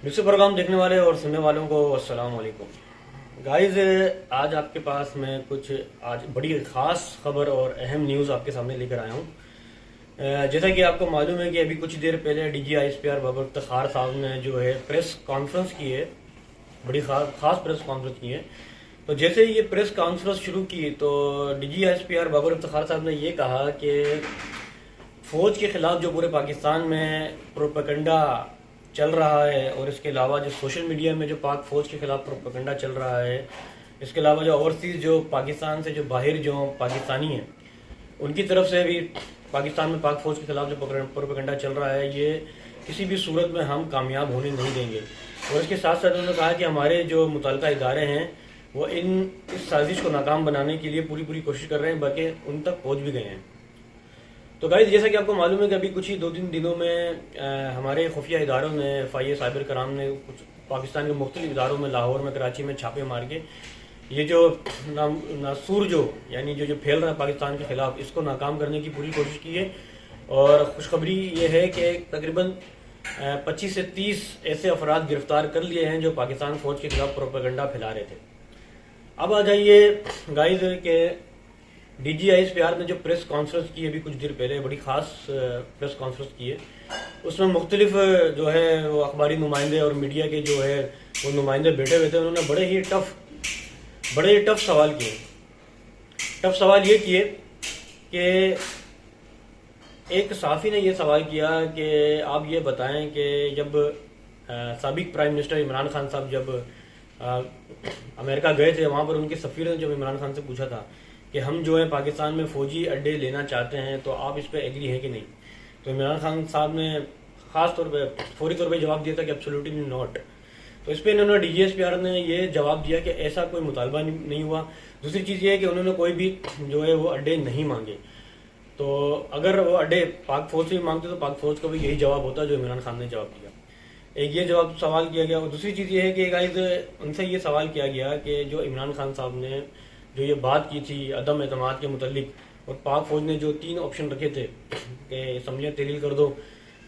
दूसरे प्रोग्राम देखने वाले और सुनने वालों को अस्सलाम वालेकुम गाइस। आज आपके पास मैं कुछ आज बड़ी ख़ास खबर और अहम न्यूज़ आपके सामने लेकर आया हूँ। जैसा कि आपको मालूम है कि अभी कुछ देर पहले DGISPR बाबर इफ्तिखार साहब ने जो है प्रेस कॉन्फ्रेंस की है, बड़ी ख़ास प्रेस कॉन्फ्रेंस की है। तो जैसे ही ये प्रेस कॉन्फ्रेंस शुरू की तो DGISPR बाबर इफ्तिखार साहब ने ये कहा कि फ़ौज के ख़िलाफ़ जो पूरे पाकिस्तान में प्रोपेगेंडा चल रहा है और इसके अलावा जो सोशल मीडिया में जो पाक फ़ौज के ख़िलाफ़ प्रोपेगेंडा चल रहा है, इसके अलावा जो ओवरसीज़ जो पाकिस्तान से जो बाहर जो पाकिस्तानी हैं उनकी तरफ से भी पाकिस्तान में पाक फ़ौज के ख़िलाफ़ जो प्रोपेगेंडा चल रहा है, ये किसी भी सूरत में हम कामयाब होने नहीं देंगे। और इसके साथ साथ उन्होंने कहा कि हमारे जो मुतल्लिका इदारे हैं वो इस साजिश को नाकाम बनाने के लिए पूरी कोशिश कर रहे हैं, बल्कि उन तक पहुँच भी गए हैं। तो गाइस, जैसा कि आपको मालूम है कि अभी कुछ ही 2-3 दिनों में हमारे खुफिया इदारों ने FIA साइबर क्राइम ने कुछ पाकिस्तान के मुख्तलिफ इदारों में लाहौर में, कराची में छापे मार के ये जो नासूर जो यानी जो फैल रहा है पाकिस्तान के ख़िलाफ़, इसको नाकाम करने की पूरी कोशिश की है। और खुशखबरी ये है कि तकरीबन 25 से 30 ऐसे अफराद गिरफ्तार कर लिए हैं जो पाकिस्तान फ़ौज के ख़िलाफ़ प्रोपेगेंडा फैला रहे थे। अब आ जाइए गाइस के DGISPR ने जो प्रेस कॉन्फ्रेंस की अभी कुछ देर पहले, बड़ी ख़ास प्रेस कॉन्फ्रेंस की है। उसमें मुख्तलिफ जो है वो अखबारी नुमाइंदे और मीडिया के जो है वो नुमाइंदे बैठे हुए थे। उन्होंने बड़े ही टफ सवाल किए। टफ सवाल ये किए कि एक सहाफ़ी ने ये सवाल किया कि आप ये बताएं कि जब साबिक प्राइम मिनिस्टर इमरान खान साहब जब अमेरिका गए थे, वहाँ पर उनके सफ़ीर ने जब इमरान खान से पूछा था कि हम जो है पाकिस्तान में फ़ौजी अड्डे लेना चाहते हैं, तो आप इस पर एग्री हैं कि नहीं, तो इमरान खान साहब ने ख़ास तौर पे फौरी तौर पे जवाब दिया था कि एब्सोल्युटली नॉट। तो इस पर इन्होंने DGISPR ने ये जवाब दिया कि ऐसा कोई मुतालबा नहीं हुआ। दूसरी चीज़ ये है कि उन्होंने कोई भी जो है वो अड्डे नहीं मांगे। तो अगर वो अड्डे पाक फ़ौज से भी मांगते तो पाक फ़ौज का भी यही जवाब होता जो इमरान खान ने जवाब दिया। एक ये जवाब सवाल किया गया। और दूसरी चीज़ ये है कि गाइस, उनसे ये सवाल किया गया कि जो इमरान खान साहब ने जो ये बात की थी अदम एतमाद के मुतल्लिक, और पाक फ़ौज ने जो 3 ऑप्शन रखे थे कि असम्बलियाँ तहलील कर दो,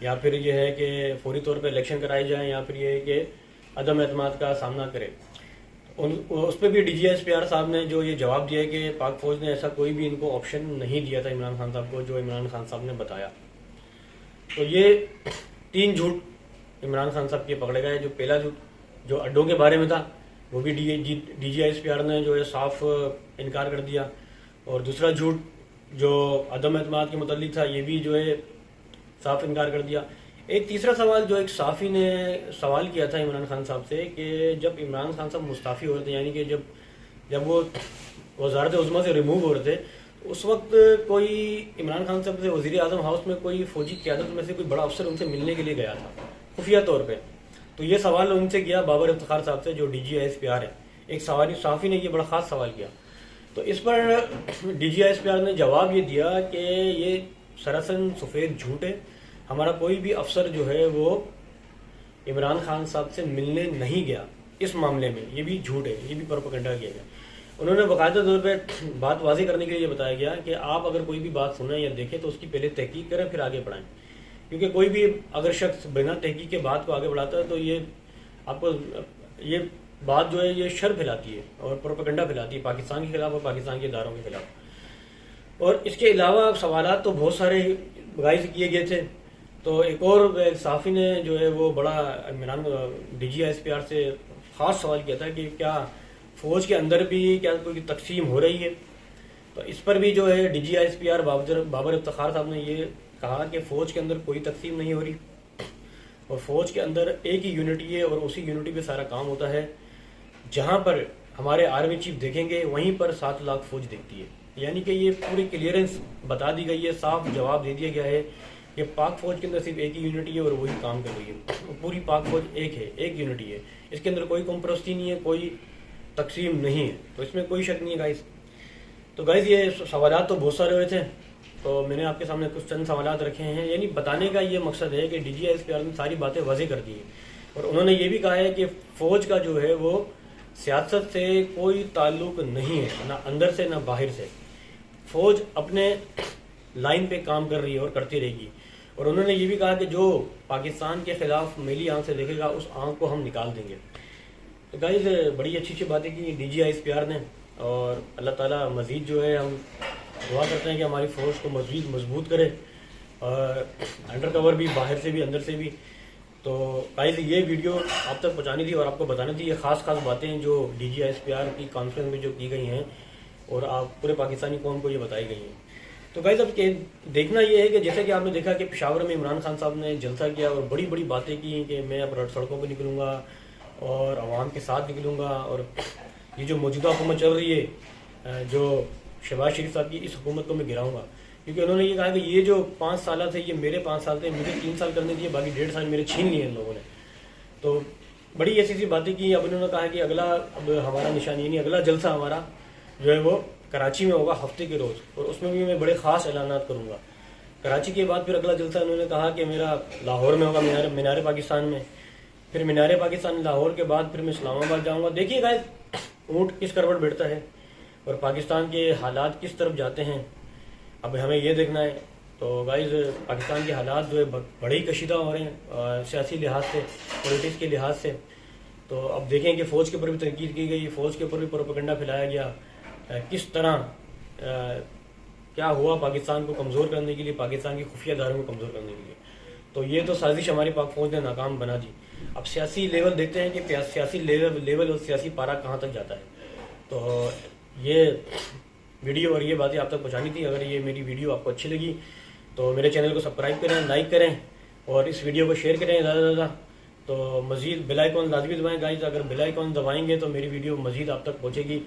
या फिर ये है कि फौरी तौर पे इलेक्शन कराए जाएँ, या फिर ये है कि अदम एतमाद का सामना करें, उस पर भी DGISPR साहब ने जो ये जवाब दिया कि पाक फ़ौज ने ऐसा कोई भी इनको ऑप्शन नहीं दिया था इमरान खान साहब को, जो इमरान खान साहब ने बताया। तो ये 3 झूठ इमरान खान साहब के पकड़े गए। जो पहला झूठ जो अड्डों के बारे में था, वो भी DGISPR ने जो है साफ इनकार कर दिया। और दूसरा झूठ जो अदम एतमाद के मुतल्लिक था, ये भी जो है साफ इनकार कर दिया। एक तीसरा सवाल जो एक साफ़ी ने सवाल किया था इमरान खान साहब से कि जब इमरान खान साहब मुस्ताफ़ी हो रहे थे, यानी कि जब वो वज़ारत उज़्मा से रिमूव हो रहे थे, उस वक्त कोई इमरान खान साहब से वज़ीर आज़म हाउस में कोई फ़ौजी क़यादत में से कोई बड़ा अफसर उनसे मिलने के लिए गया था खुफिया तौर पर। तो ये सवाल उनसे किया बाबर इफ्तिखार साहब से, जो DGISPR है। एक सहाफ़ी ने ये बड़ा ख़ास सवाल किया। तो इस पर DGISPR ने जवाब ये दिया कि ये सरासर सफ़ेद झूठ है। हमारा कोई भी अफसर जो है वो इमरान खान साहब से मिलने नहीं गया इस मामले में, ये भी झूठ है, ये भी प्रोपेगेंडा किया गया। उन्होंने बाकायदा तौर पर बात वाज़ेह करने के लिए ये बताया गया कि आप अगर कोई भी बात सुने या देखें तो उसकी पहले तहकीक करें, फिर आगे बढ़ाएं। क्योंकि कोई भी अगर शख्स बिना तहकीक के बात को आगे बढ़ाता है तो ये आपको ये बात जो है ये शर फैलाती है और प्रोपेगेंडा फैलाती है पाकिस्तान के ख़िलाफ़ और पाकिस्तान के इदारों के ख़िलाफ़। और इसके अलावा सवालात तो बहुत सारे गाइस किए गए थे। तो एक और सहाफ़ी ने जो है वो बड़ा इमरान DGISPR से ख़ास सवाल किया था कि क्या फ़ौज के अंदर भी क्या कोई तकसीम हो रही है। तो इस पर भी जो है DGISPR बाबर इफ्तिखार साहब ने ये कहा कि फ़ौज के अंदर कोई तकसीम नहीं हो रही, और फ़ौज के अंदर एक ही यूनिटी है और उसी यूनिटी पे सारा काम होता है। जहाँ पर हमारे आर्मी चीफ देखेंगे वहीं पर 7 लाख फ़ौज देखती है। यानी कि ये पूरी क्लियरेंस बता दी गई है, साफ जवाब दे दिया गया है कि पाक फ़ौज के अंदर सिर्फ एक ही यूनिटी है और वही काम कर रही है। पूरी पाक फ़ौज एक है, एक यूनिटी है, इसके अंदर कोई कॉम्प्रोस्टी नहीं है, कोई तकसीम नहीं है। तो इसमें कोई शक नहीं है गाइस। तो गाइस, ये सवालात तो बहुत सारे हुए थे, तो मैंने आपके सामने कुछ चंद सवालात रखे हैं। यानी बताने का ये मकसद है कि DGISPR ने सारी बातें वाज़ेह कर दी हैं। और उन्होंने ये भी कहा है कि फ़ौज का जो है वो सियासत से कोई ताल्लुक नहीं है, ना अंदर से ना बाहर से। फ़ौज अपने लाइन पे काम कर रही है और करती रहेगी। और उन्होंने ये भी कहा कि जो पाकिस्तान के खिलाफ मेली आंख से देखेगा उस आंख को हम निकाल देंगे। तो गाइस बड़ी अच्छी अच्छी बातें की DGISPR ने, और अल्लाह ताला मज़ीद जो है हम दुआ करते हैं कि हमारी फ़ोर्स को मज़ीद मजबूत करे, और अंडर कवर भी, बाहर से भी, अंदर से भी। तो गाइस ये वीडियो आप तक पहुंचानी थी और आपको बतानी थी ये ख़ास बातें जो DGISPR की कॉन्फ्रेंस में जो की गई हैं और आप पूरे पाकिस्तानी कौम को ये बताई गई हैं। तो गाइस अब देखना ये है कि जैसे कि आपने देखा कि पेशावर में इमरान खान साहब ने जलसा किया और बड़ी बड़ी बातें की कि मैं अब सड़कों पर निकलूँगा और आवाम के साथ निकलूँगा, और ये जो मौजूदा हुकूमत चल रही है, जो शहबाज शरीफ साहब की, इस हुकूमत को मैं गिराऊंगा। क्योंकि उन्होंने ये कहा कि ये जो 5 साल थे ये मेरे 5 साल थे, मुझे 3 साल करने दिए, बाकी 1.5 साल मेरे छीन लिए इन लोगों ने। तो बड़ी ऐसी सी बातें की। अब इन्होंने कहा कि अगला, अब हमारा निशान ये नहीं, अगला जलसा हमारा जो है वो कराची में होगा हफ्ते के रोज़, और उसमें भी मैं बड़े ख़ास ऐलानात करूँगा। कराची के बाद फिर अगला जलसा उन्होंने कहा कि मेरा लाहौर में होगा, मीनार पाकिस्तान में, फिर मीनार पाकिस्तान लाहौर के बाद फिर मैं इस्लामाबाद जाऊँगा। देखिए गाइस ऊँट किस करवट बैठता है और पाकिस्तान के हालात किस तरफ जाते हैं, अब हमें ये देखना है। तो गाइस पाकिस्तान के हालात जो है बड़े ही कशीदा हो रहे हैं सियासी लिहाज से, पॉलिटिक्स के लिहाज से। तो अब देखें कि फ़ौज के ऊपर भी तनकीद की गई, फ़ौज के ऊपर भी प्रोपेगेंडा फैलाया गया, किस तरह क्या हुआ पाकिस्तान को कमज़ोर करने के लिए, पाकिस्तान की खुफिया इदारों को कमज़ोर करने के लिए। तो ये तो साजिश हमारी पाक फ़ौज ने नाकाम बना दी। अब सियासी लेवल देखते हैं कि सियासी लेवल और सियासी पारा कहाँ तक जाता है। तो ये वीडियो और ये बातें आप तक पहुँचानी थी। अगर ये मेरी वीडियो आपको अच्छी लगी तो मेरे चैनल को सब्सक्राइब करें, लाइक करें और इस वीडियो को शेयर करें ज़्यादा से ज़्यादा। तो मज़ीद बेल आइकॉन लाजमी दबाएँ गाइस, अगर बेल आइकॉन दबाएंगे तो मेरी वीडियो मज़ीद आप तक पहुँचेगी।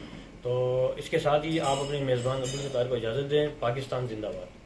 तो इसके साथ ही आप अपने मेज़बान अब्दुल सत्तार को इजाज़त दें। पाकिस्तान जिंदाबाद।